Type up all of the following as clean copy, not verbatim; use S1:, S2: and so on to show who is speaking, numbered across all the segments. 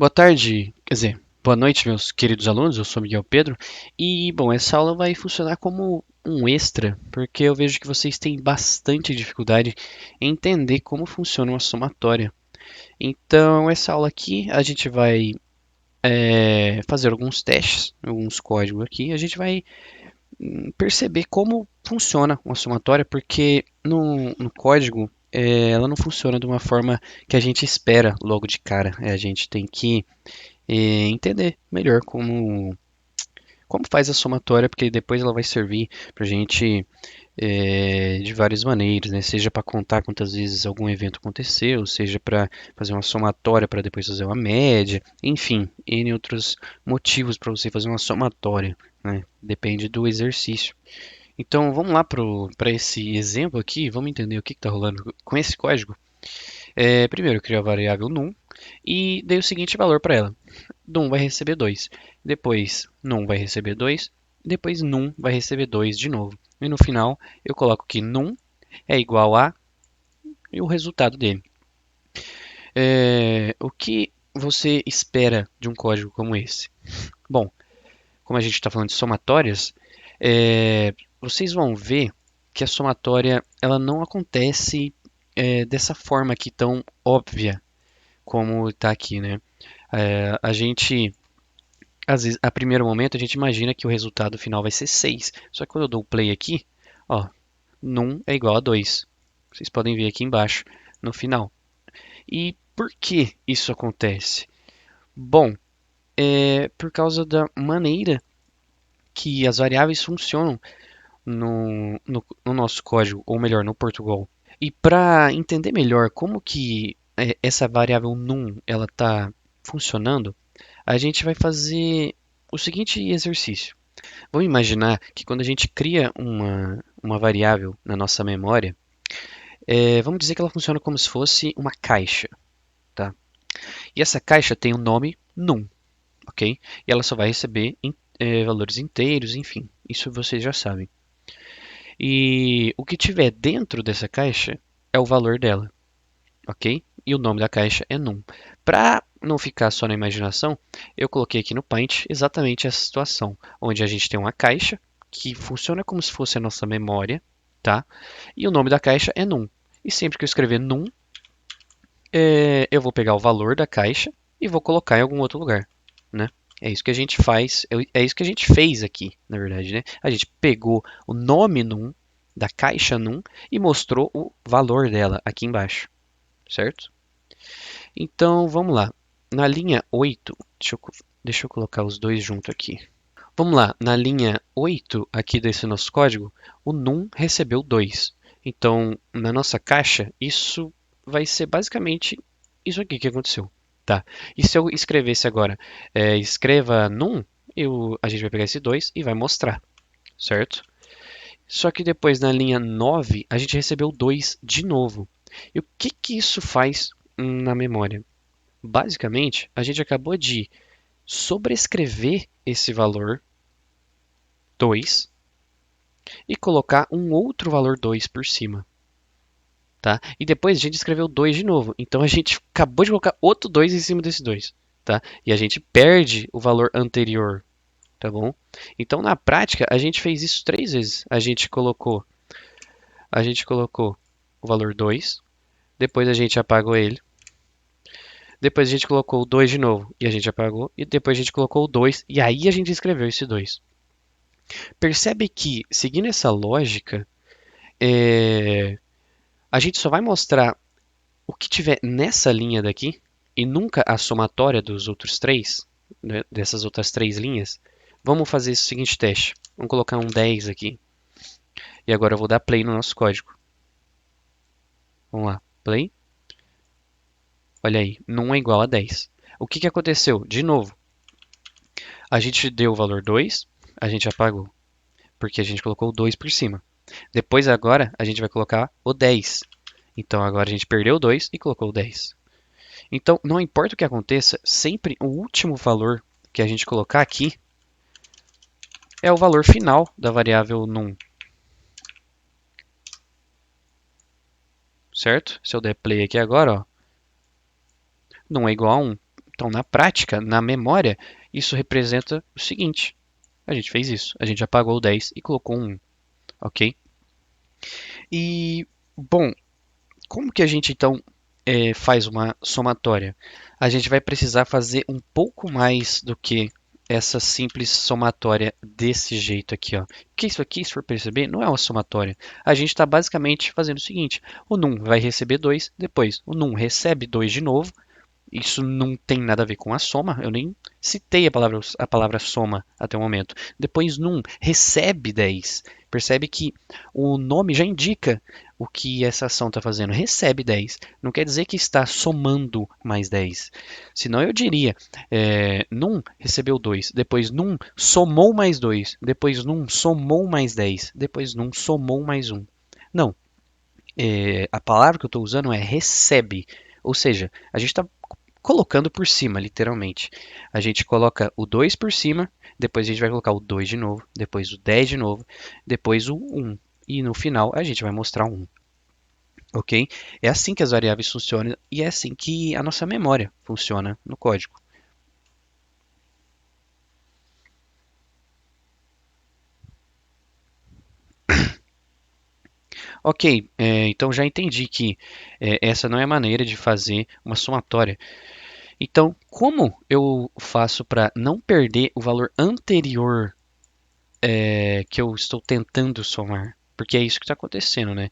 S1: Boa tarde, quer dizer, boa noite, meus queridos alunos. Eu sou Miguel Pedro e, bom, essa aula vai funcionar como um extra, porque eu vejo que vocês têm bastante dificuldade em entender como funciona uma somatória. Então, essa aula aqui a gente vai fazer alguns testes, alguns códigos aqui. A gente vai perceber como funciona uma somatória, porque no código ela não funciona de uma forma que a gente espera logo de cara. A gente tem que entender melhor como faz a somatória, porque depois ela vai servir para a gente de várias maneiras, né? Seja para contar quantas vezes algum evento aconteceu, seja para fazer uma somatória para depois fazer uma média, enfim, N outros motivos para você fazer uma somatória, né? Depende do exercício. Então vamos lá para esse exemplo aqui, vamos entender o que está rolando com esse código. Primeiro eu criei a variável num e dei o seguinte valor para ela. Num vai receber 2. Depois num vai receber 2. Depois num vai receber 2 de novo. E no final eu coloco que num é igual a e o resultado dele. O que você espera de um código como esse? Bom, como a gente está falando de somatórias, vocês vão ver que a somatória ela não acontece dessa forma aqui tão óbvia como está aqui, né? A gente às vezes, a primeiro momento, a gente imagina que o resultado final vai ser 6. Só que quando eu dou o play aqui, ó, num é igual a 2. Vocês podem ver aqui embaixo, no final. E por que isso acontece? Bom, é por causa da maneira que as variáveis funcionam no nosso código, ou melhor, no Portugal. E para entender melhor como que essa variável num ela está funcionando, a gente vai fazer o seguinte exercício. Vamos imaginar que quando a gente cria uma variável na nossa memória, vamos dizer que ela funciona como se fosse uma caixa, tá? E essa caixa tem o nome num, ok? E ela só vai receber valores inteiros, enfim, isso vocês já sabem. E o que tiver dentro dessa caixa é o valor dela, ok? E o nome da caixa é num. Para não ficar só na imaginação, eu coloquei aqui no Paint exatamente essa situação, onde a gente tem uma caixa que funciona como se fosse a nossa memória, tá? E o nome da caixa é num. E sempre que eu escrever num, eu vou pegar o valor da caixa e vou colocar em algum outro lugar, né? É isso que a gente faz, é isso que a gente fez aqui, na verdade, né? A gente pegou o nome num da caixa num e mostrou o valor dela aqui embaixo, certo? Então, vamos lá. Na linha 8, deixa eu colocar os dois junto aqui. Vamos lá, na linha 8 aqui desse nosso código, o num recebeu 2. Então, na nossa caixa, isso vai ser basicamente isso aqui que aconteceu. Tá? E se eu escrevesse agora, escreva num, a gente vai pegar esse 2 e vai mostrar, certo? Só que depois na linha 9, a gente recebeu 2 de novo. E o que que isso faz na memória? Basicamente, a gente acabou de sobrescrever esse valor 2 e colocar um outro valor 2 por cima, tá? E depois a gente escreveu 2 de novo. Então a gente acabou de colocar outro 2 em cima desse 2, tá? E a gente perde o valor anterior, tá bom? Então na prática a gente fez isso 3 vezes. A gente colocou o valor 2, depois a gente apagou ele, depois a gente colocou o 2 de novo e a gente apagou, e depois a gente colocou o 2 e aí a gente escreveu esse 2. Percebe que, seguindo essa lógica, é, a gente só vai mostrar o que tiver nessa linha daqui e nunca a somatória dos outros três, né, dessas outras 3 linhas. Vamos fazer o seguinte teste. Vamos colocar um 10 aqui. E agora eu vou dar play no nosso código. Vamos lá, play. Olha aí, num é igual a 10. O que que aconteceu? De novo, a gente deu o valor 2, a gente apagou, porque a gente colocou o 2 por cima. Depois agora a gente vai colocar o 10. Então agora a gente perdeu o 2 e colocou o 10. Então não importa o que aconteça, sempre o último valor que a gente colocar aqui é o valor final da variável num, certo? Se eu der play aqui agora, ó, num é igual a 1. Então, na prática, na memória, isso representa o seguinte. A gente fez isso. A gente apagou o 10 e colocou um 1, ok? E, bom, como que a gente então faz uma somatória? A gente vai precisar fazer um pouco mais do que essa simples somatória desse jeito aqui, ó. Porque isso aqui, se for perceber, não é uma somatória. A gente está basicamente fazendo o seguinte: o num vai receber 2, depois o num recebe 2 de novo. Isso não tem nada a ver com a soma, eu nem citei a palavra soma até o momento. Depois, num recebe 10. Percebe que o nome já indica o que essa ação está fazendo. Recebe 10. Não quer dizer que está somando mais 10. Senão eu diria, num recebeu 2. Depois, num somou mais 2. Depois, num somou mais 10. Depois, num somou mais 1. Não. A palavra que eu estou usando é recebe. Ou seja, a gente está colocando por cima, literalmente. A gente coloca o 2 por cima, depois a gente vai colocar o 2 de novo, depois o 10 de novo, depois o 1. E no final a gente vai mostrar um 1. Ok? É assim que as variáveis funcionam e é assim que a nossa memória funciona no código. Ok, então já entendi que essa não é a maneira de fazer uma somatória. Então, como eu faço para não perder o valor anterior que eu estou tentando somar? Porque é isso que está acontecendo, né?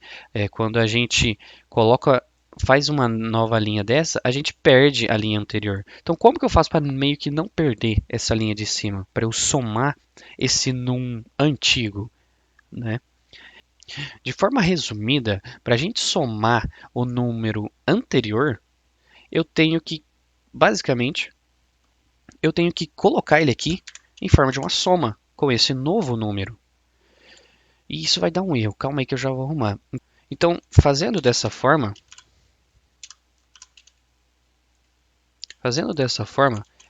S1: Quando a gente coloca, faz uma nova linha dessa, a gente perde a linha anterior. Então, como que eu faço para meio que não perder essa linha de cima? Para eu somar esse num antigo, né? De forma resumida, para a gente somar o número anterior, eu tenho que, basicamente, eu tenho que colocar ele aqui em forma de uma soma com esse novo número. E isso vai dar um erro. Calma aí que eu já vou arrumar. Então, fazendo dessa forma,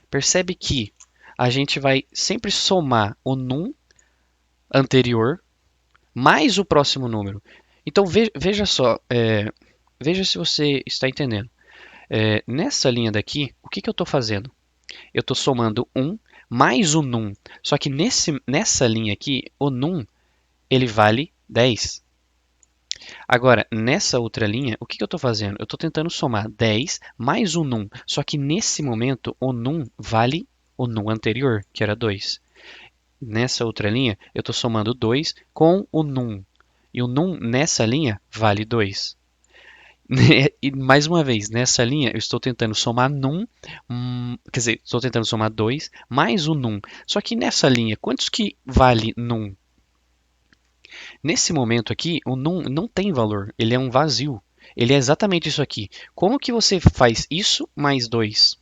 S1: percebe que a gente vai sempre somar o num anterior mais o próximo número. Então, veja só, veja se você está entendendo. Nessa linha daqui, o que, que eu estou fazendo? Eu estou somando um mais o num. Só que nessa linha aqui, o num ele vale 10. Agora, nessa outra linha, o que que eu estou fazendo? Eu estou tentando somar 10 mais o num. Só que nesse momento, o num vale o num anterior, que era 2. Nessa outra linha, eu estou somando 2 com o num. E o num nessa linha vale 2. E mais uma vez, nessa linha, eu estou tentando somar num, quer dizer, estou tentando somar 2 mais o num. Só que nessa linha, quantos que vale num? Nesse momento aqui, o não tem valor, ele é um vazio. Ele é exatamente isso aqui. Como que você faz isso mais 2?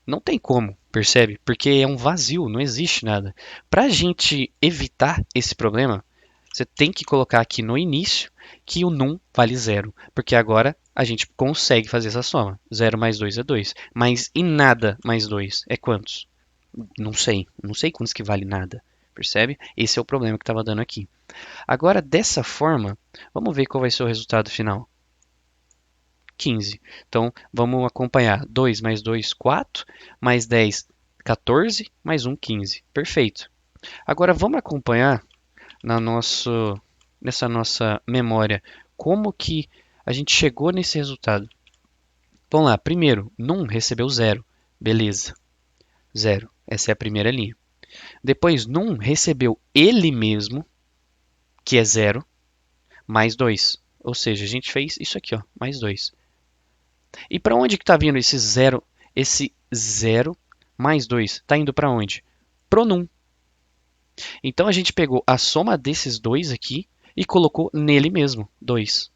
S1: Não tem como, percebe? Porque é um vazio, não existe nada. Para a gente evitar esse problema, você tem que colocar aqui no início que o num vale zero, porque agora a gente consegue fazer essa soma. Zero mais 2 é 2, mas e nada mais 2 é quantos? Não sei, não sei quantos que vale nada, percebe? Esse é o problema que estava dando aqui. Agora, dessa forma, vamos ver qual vai ser o resultado final. 15. Então, vamos acompanhar. 2 mais 2, 4. Mais 10, 14. Mais 1, 15. Perfeito. Agora, vamos acompanhar nessa nossa memória como que a gente chegou nesse resultado. Vamos lá. Primeiro, num recebeu 0. Beleza. 0. Essa é a primeira linha. Depois, num recebeu ele mesmo, que é 0. Mais 2. Ou seja, a gente fez isso aqui, ó, mais 2. E para onde que está vindo esse zero? Esse 0 mais 2 está indo para onde? Pro num. Então a gente pegou a soma desses dois aqui e colocou nele mesmo, 2.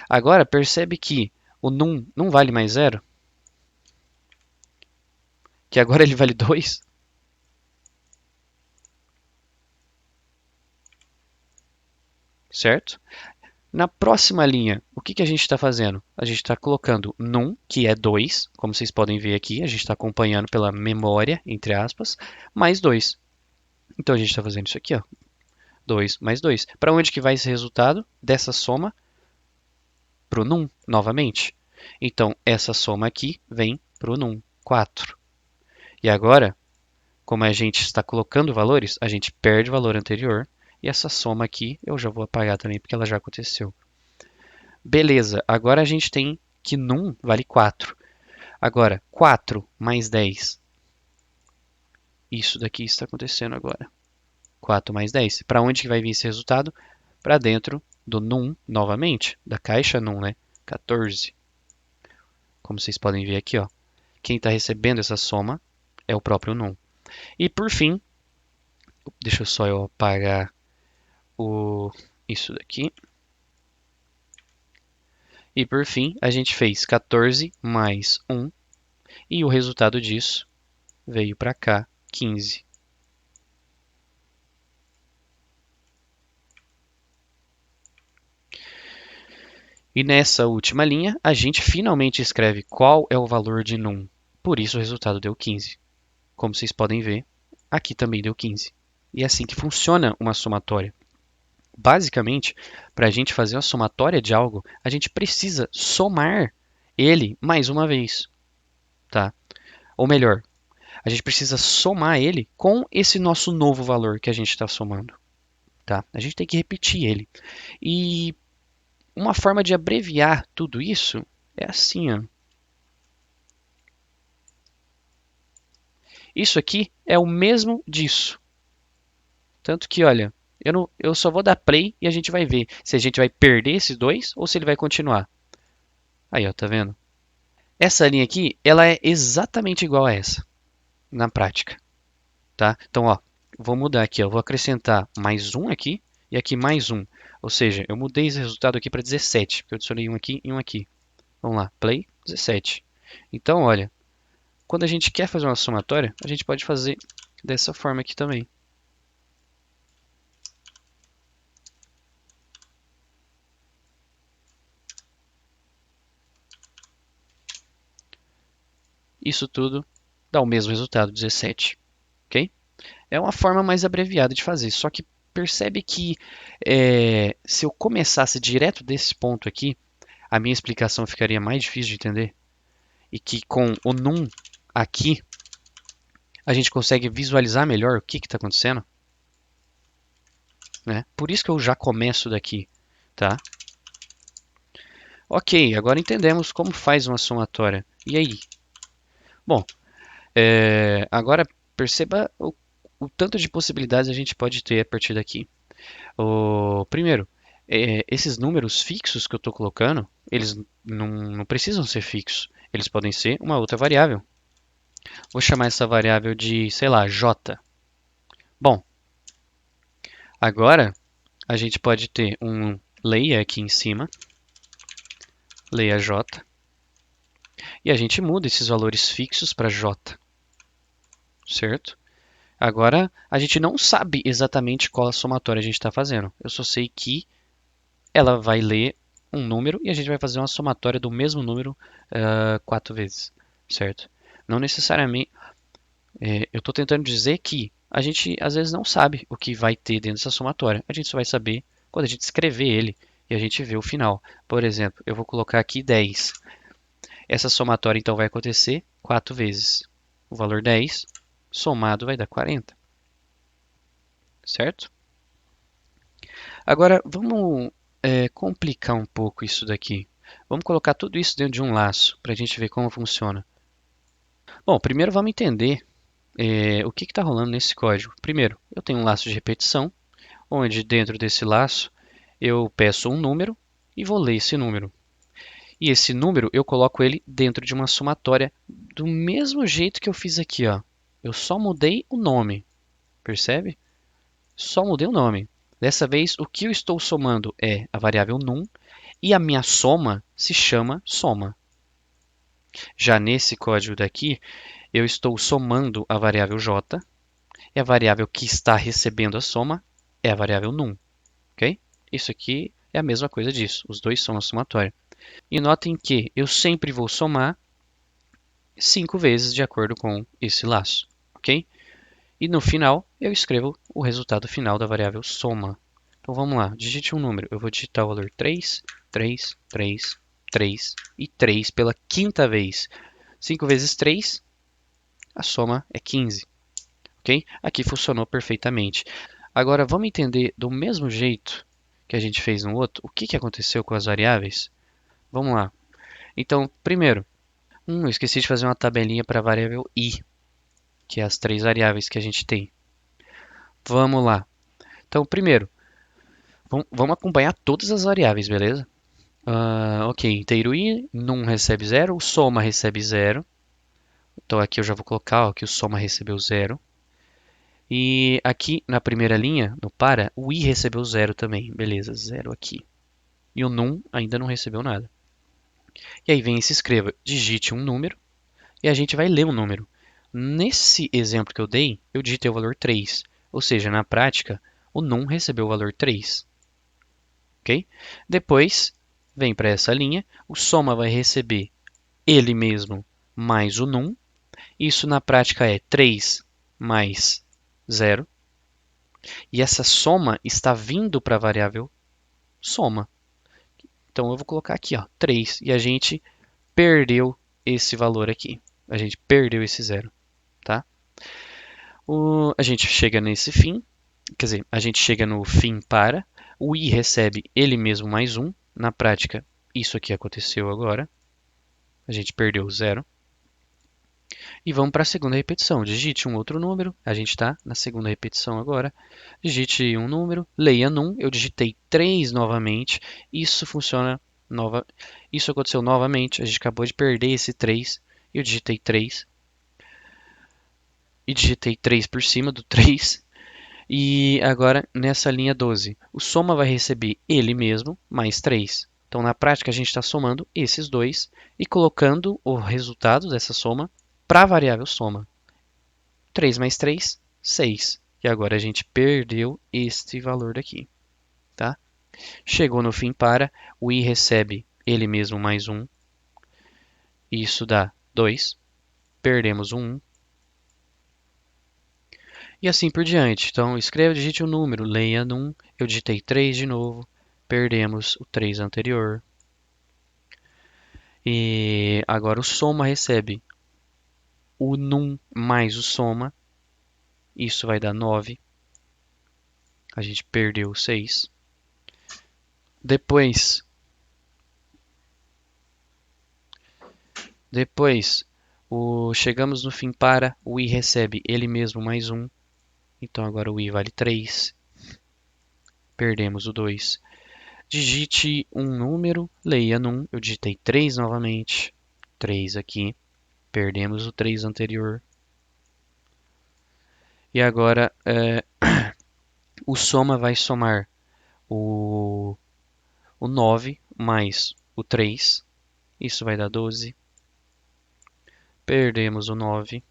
S1: Agora percebe que o num não vale mais 0, que agora ele vale 2, certo? Na próxima linha, o que, que a gente está fazendo? A gente está colocando num, que é 2, como vocês podem ver aqui, a gente está acompanhando pela memória, entre aspas, mais 2. Então a gente está fazendo isso aqui, ó, 2 mais 2. Para onde que vai esse resultado dessa soma? Para o num, novamente. Então, essa soma aqui vem para o num, 4. E agora, como a gente está colocando valores, a gente perde o valor anterior. E essa soma aqui eu já vou apagar também, porque ela já aconteceu. Beleza, agora a gente tem que num vale 4. Agora, 4 mais 10. Isso daqui está acontecendo agora. 4 mais 10. Para onde que vai vir esse resultado? Para dentro do num novamente, da caixa num, né? 14. Como vocês podem ver aqui, ó. Quem está recebendo essa soma é o próprio num. E por fim, deixa só eu apagar isso daqui. E por fim, a gente fez 14 mais 1 e o resultado disso veio para cá, 15. E nessa última linha, a gente finalmente escreve qual é o valor de num. Por isso o resultado deu 15. Como vocês podem ver, aqui também deu 15. E é assim que funciona uma somatória. Basicamente, para a gente fazer uma somatória de algo, a gente precisa somar ele mais uma vez, tá? Ou melhor, a gente precisa somar ele com esse nosso novo valor que a gente está somando, tá? A gente tem que repetir ele. E uma forma de abreviar tudo isso é assim, ó. Isso aqui é o mesmo disso. Tanto que, olha, eu só vou dar play e a gente vai ver se a gente vai perder esses dois ou se ele vai continuar. Aí, ó, tá vendo? Essa linha aqui, ela é exatamente igual a essa, na prática, tá? Então, ó, vou mudar aqui, ó, vou acrescentar mais um aqui e aqui mais um. Ou seja, eu mudei esse resultado aqui para 17, porque eu adicionei um aqui e um aqui. Vamos lá, play, 17. Então, olha, quando a gente quer fazer uma somatória, a gente pode fazer dessa forma aqui também. Isso tudo dá o mesmo resultado, 17, ok? É uma forma mais abreviada de fazer, só que percebe que se eu começasse direto desse ponto aqui, a minha explicação ficaria mais difícil de entender e que com o num aqui a gente consegue visualizar melhor o que está acontecendo, né? Por isso que eu já começo daqui, tá? Ok, agora entendemos como faz uma somatória. E aí? Bom, agora perceba o tanto de possibilidades a gente pode ter a partir daqui. Primeiro, esses números fixos que eu estou colocando, eles não precisam ser fixos. Eles podem ser uma outra variável. Vou chamar essa variável de, sei lá, j. Bom, agora a gente pode ter um leia aqui em cima, leia j, e a gente muda esses valores fixos para j, certo? Agora a gente não sabe exatamente qual a somatória a gente está fazendo. Eu só sei que ela vai ler um número e a gente vai fazer uma somatória do mesmo número 4 vezes, certo? Não necessariamente. Eu estou tentando dizer que a gente às vezes não sabe o que vai ter dentro dessa somatória. A gente só vai saber quando a gente escrever ele e a gente vê o final. Por exemplo, eu vou colocar aqui 10. Essa somatória então vai acontecer 4 vezes. O valor 10 somado vai dar 40, certo? Agora vamos complicar um pouco isso daqui. Vamos colocar tudo isso dentro de um laço para a gente ver como funciona. Bom, primeiro vamos entender o que está rolando nesse código. Primeiro, eu tenho um laço de repetição, onde dentro desse laço eu peço um número e vou ler esse número. E esse número eu coloco ele dentro de uma somatória do mesmo jeito que eu fiz aqui, ó. Eu só mudei o nome, percebe? Só mudei o nome. Dessa vez, o que eu estou somando é a variável num e a minha soma se chama soma. Já nesse código daqui, eu estou somando a variável j e a variável que está recebendo a soma é a variável num, ok? Isso aqui é a mesma coisa disso, os dois são uma somatória. E notem que eu sempre vou somar 5 vezes de acordo com esse laço, ok? E no final eu escrevo o resultado final da variável soma. Então vamos lá, digite um número. Eu vou digitar o valor 3, 3, 3. 3 e 3 pela quinta vez. 5 vezes 3, a soma é 15. Ok? Aqui funcionou perfeitamente. Agora vamos entender do mesmo jeito que a gente fez no outro, o que aconteceu com as variáveis? Vamos lá. Então, primeiro, eu esqueci de fazer uma tabelinha para a variável i, que é as três variáveis que a gente tem. Vamos lá. Então, primeiro, vamos acompanhar todas as variáveis, beleza? Ok, inteiro i, num recebe zero, o soma recebe zero. Então aqui eu já vou colocar ó, que o soma recebeu zero. E aqui na primeira linha, no para, o i recebeu zero também. Beleza, zero aqui. E o num ainda não recebeu nada. E aí vem e se escreva, digite um número e a gente vai ler um número. Nesse exemplo que eu dei, eu digitei o valor 3. Ou seja, na prática, o num recebeu o valor 3. Ok? Depois, vem para essa linha, o soma vai receber ele mesmo mais o num. Isso na prática é 3 mais zero. E essa soma está vindo para a variável soma. Então eu vou colocar aqui, ó, 3. E a gente perdeu esse valor aqui. A gente perdeu esse zero, tá? A gente chega nesse fim, quer dizer, a gente chega no fim para, o i recebe ele mesmo mais um. Na prática, isso aqui aconteceu agora. A gente perdeu o zero. E vamos para a segunda repetição. Digite um outro número. A gente está na segunda repetição agora. Digite um número, leia num. Eu digitei 3 novamente. Isso funciona Isso aconteceu novamente. A gente acabou de perder esse 3. Eu digitei 3. E digitei 3 por cima do 3. E agora nessa linha 12, o soma vai receber ele mesmo mais 3. Então na prática a gente está somando esses dois e colocando o resultado dessa soma para a variável soma. 3 mais 3, 6. E agora a gente perdeu este valor daqui. Tá? Chegou no fim para, o i recebe ele mesmo mais 1. Isso dá 2. Perdemos o 1. E assim por diante. Então, escreva, digite o número, leia num. Eu digitei 3 de novo. Perdemos o 3 anterior. E agora o soma recebe o num mais o soma. Isso vai dar 9. A gente perdeu o 6. Depois chegamos no fim para, o i recebe ele mesmo mais 1. Então agora o i vale 3. Perdemos o 2. Digite um número, leia num. Eu digitei 3 novamente. 3 aqui. Perdemos o 3 anterior. E agora o soma vai somar o 9 mais o 3. Isso vai dar 12. Perdemos o 9.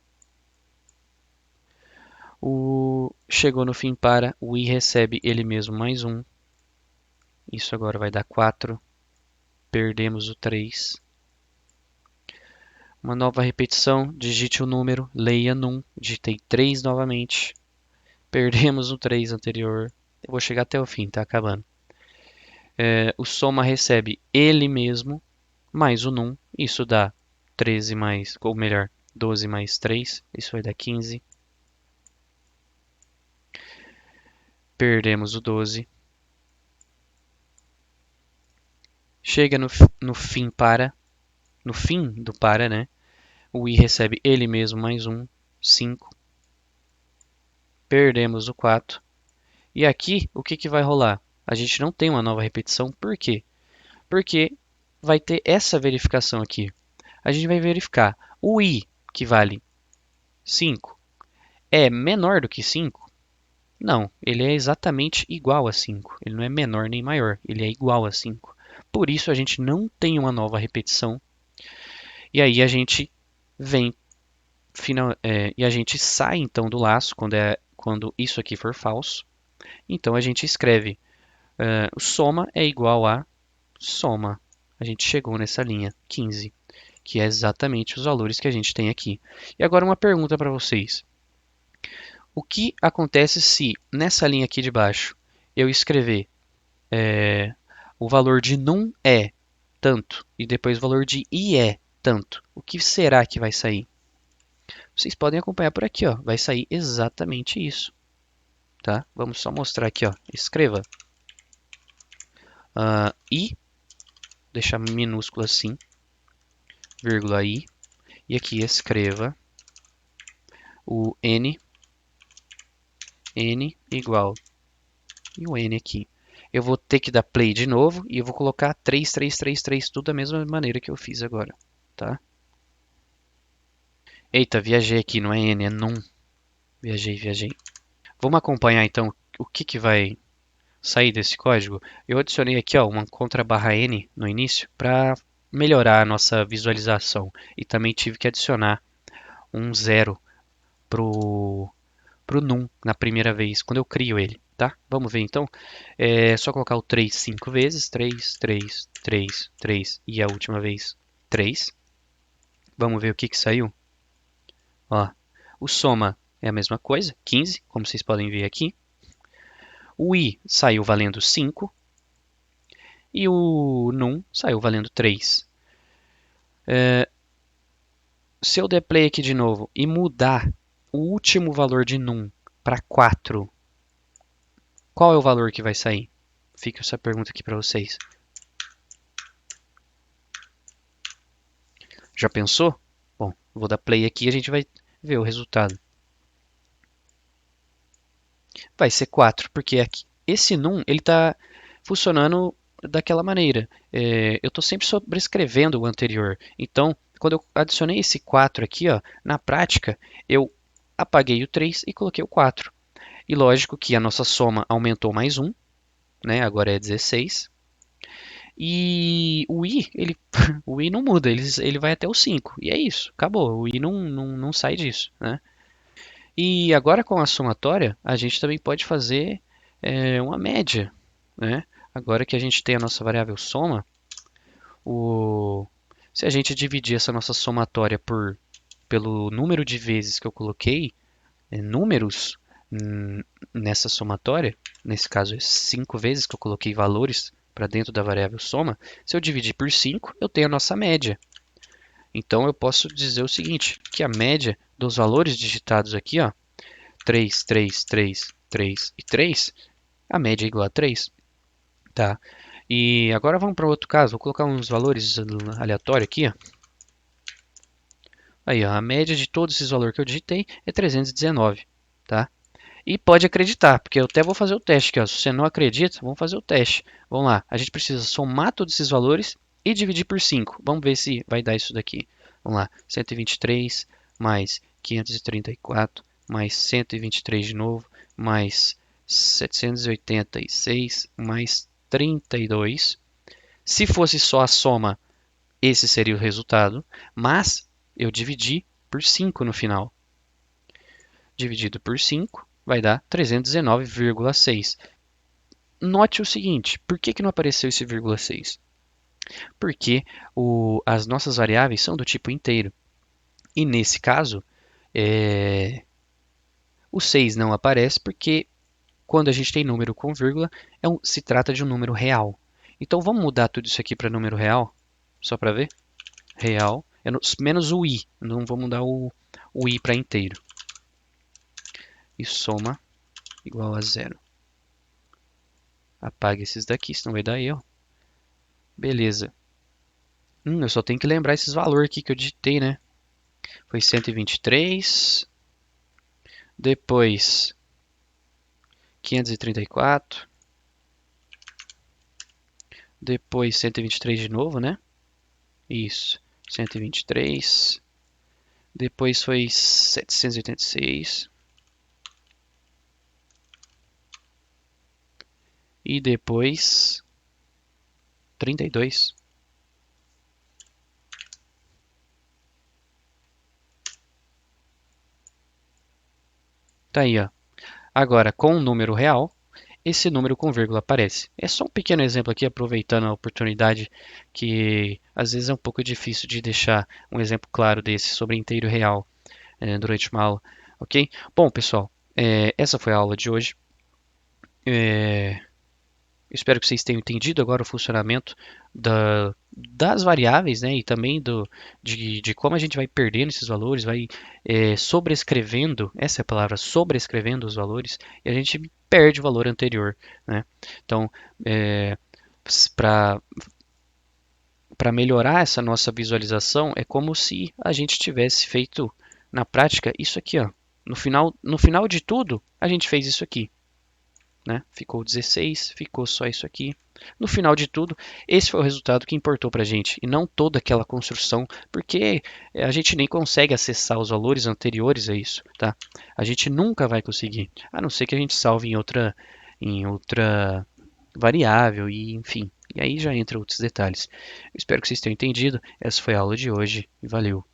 S1: Chegou no fim para, o i recebe ele mesmo mais 1. Isso agora vai dar 4. Perdemos o 3. Uma nova repetição, digite o número, leia num. Digitei 3 novamente. Perdemos o 3 anterior. Eu vou chegar até o fim, tá acabando. O soma recebe ele mesmo mais o num. Isso dá 13 mais, ou melhor, 12 mais 3. Isso vai dar 15. Perdemos o 12. Chega no fim para. No fim do para, né? O i recebe ele mesmo mais 1. 5. Perdemos o 4. E aqui, o que vai rolar? A gente não tem uma nova repetição. Por quê? Porque vai ter essa verificação aqui. A gente vai verificar o i, que vale 5, é menor do que 5? Não, ele é exatamente igual a 5. Ele não é menor nem maior, ele é igual a 5. Por isso a gente não tem uma nova repetição. E aí a gente vem e a gente sai então do laço quando isso aqui for falso. Então a gente escreve o soma é igual a soma. A gente chegou nessa linha 15, que é exatamente os valores que a gente tem aqui. E agora uma pergunta para vocês. O que acontece se nessa linha aqui de baixo eu escrever o valor de num é tanto, e depois o valor de I é tanto, o que será que vai sair? Vocês podem acompanhar por aqui, ó, vai sair exatamente isso, tá? Vamos só mostrar aqui, ó, escreva I, deixar minúsculo assim, vírgula I, e aqui escreva o N igual, e o N aqui. Eu vou ter que dar play de novo e eu vou colocar 3, 3, 3, 3, tudo da mesma maneira que eu fiz agora, tá? Eita, viajei aqui, não é N, é num. Viajei. Vamos acompanhar então o que vai sair desse código. Eu adicionei aqui ó, uma contra barra N no início para melhorar a nossa visualização. E também tive que adicionar um zero pro num na primeira vez, quando eu crio ele, tá? Vamos ver então. É só colocar o 3 5 vezes. 3, 3, 3, 3 e a última vez 3. Vamos ver o que saiu. Ó, o soma é a mesma coisa, 15, como vocês podem ver aqui. O i saiu valendo 5 e o num saiu valendo 3. Se eu der play aqui de novo e mudar o último valor de num para 4, qual é o valor que vai sair? Fica essa pergunta aqui para vocês. Já pensou? Bom, vou dar play aqui e a gente vai ver o resultado. Vai ser 4, porque aqui, esse num ele está funcionando daquela maneira. Eu estou sempre sobrescrevendo o anterior. Então, quando eu adicionei esse 4 aqui, ó, na prática, eu apaguei o 3 e coloquei o 4. E lógico que a nossa soma aumentou mais 1, né? Agora é 16. E o i, o i não muda, ele vai até o 5. E é isso, acabou. O i não sai disso, né? E agora com a somatória, a gente também pode fazer uma média, né? Agora que a gente tem a nossa variável soma, se a gente dividir essa nossa somatória pelo número de vezes que eu coloquei, números nessa somatória, nesse caso é 5 vezes que eu coloquei valores para dentro da variável soma, se eu dividir por 5, eu tenho a nossa média. Então eu posso dizer o seguinte, que a média dos valores digitados aqui, ó, 3, 3, 3, 3 e 3, a média é igual a 3, tá? E agora vamos para outro caso, vou colocar uns valores aleatórios aqui, ó. Aí, ó, a média de todos esses valores que eu digitei é 319, tá? E pode acreditar, porque eu até vou fazer o teste aqui, ó. Se você não acredita, vamos fazer o teste. Vamos lá, a gente precisa somar todos esses valores e dividir por 5. Vamos ver se vai dar isso daqui. Vamos lá, 123 mais 534 mais 123 de novo, mais 786 mais 32. Se fosse só a soma, esse seria o resultado, mas eu dividi por 5 no final. Dividido por 5 vai dar 319,6. Note o seguinte, por que não apareceu esse vírgula 6? Porque as nossas variáveis são do tipo inteiro. E nesse caso, o 6 não aparece porque quando a gente tem número com vírgula, se trata de um número real. Então vamos mudar tudo isso aqui para número real, só para ver. Real, menos o i, não vou mudar o i para inteiro. E soma igual a zero. Apaga esses daqui, senão vai dar erro. Beleza. Eu só tenho que lembrar esses valores aqui que eu digitei, né? Foi 123, depois 534, depois 123 de novo, né? Isso, 123, depois foi 786 e depois 32. Tá aí, ó. Agora, com um número real, esse número com vírgula aparece. É só um pequeno exemplo aqui, aproveitando a oportunidade, que às vezes é um pouco difícil de deixar um exemplo claro desse sobre inteiro real durante uma aula, ok? Bom, pessoal, essa foi a aula de hoje. É, Espero que vocês tenham entendido agora o funcionamento das variáveis, né? E também de como a gente vai perdendo esses valores, vai sobrescrevendo, essa é a palavra, sobrescrevendo os valores, e a gente perde o valor anterior, né? Então, é, para melhorar essa nossa visualização, é como se a gente tivesse feito na prática isso aqui, ó. No final de tudo, a gente fez isso aqui, né? Ficou 16, ficou só isso aqui. No final de tudo, esse foi o resultado que importou para a gente e não toda aquela construção, porque a gente nem consegue acessar os valores anteriores a isso, tá? A gente nunca vai conseguir, a não ser que a gente salve em outra variável e enfim. E aí já entra outros detalhes. Eu espero que vocês tenham entendido. Essa foi a aula de hoje e valeu.